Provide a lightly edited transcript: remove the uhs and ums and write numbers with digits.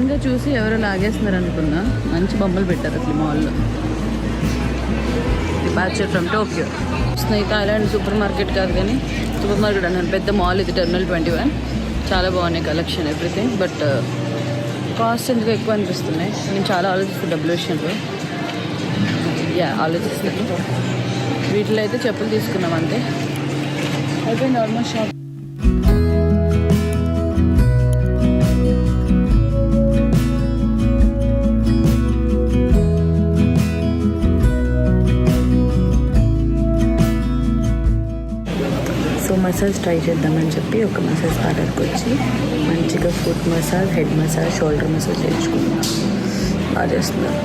సడన్గా చూసి ఎవరో లాగేస్తున్నారు అనుకున్నా. మంచి బొమ్మలు పెట్టారు అసలు మాల్లో. Departure from Tokyo. Snake island super market కాదు కానీ సూపర్ మార్కెట్ అన్నాను. పెద్ద మాల్ ఇది, టెర్మినల్ 21. చాలా బాగున్నాయి కలెక్షన్, ఎవ్రీథింగ్. బట్ కాస్ట్ ఎందుకు ఎక్కువ అనిపిస్తున్నాయి. నేను చాలా ఆలోచిస్తాను డబ్బుల విషయంలో. ఆలోచిస్తాను. వీటిలో అయితే చెప్పులు తీసుకున్నాం అంతే, అయిపోయింది almost shop. So massage try చేద్దామని చెప్పి ఒక మసాజ్ పార్లర్కి వచ్చి మంచిగా foot massage, head massage, shoulder massage చేయించుకున్నాం. బాగా చేస్తున్నారు.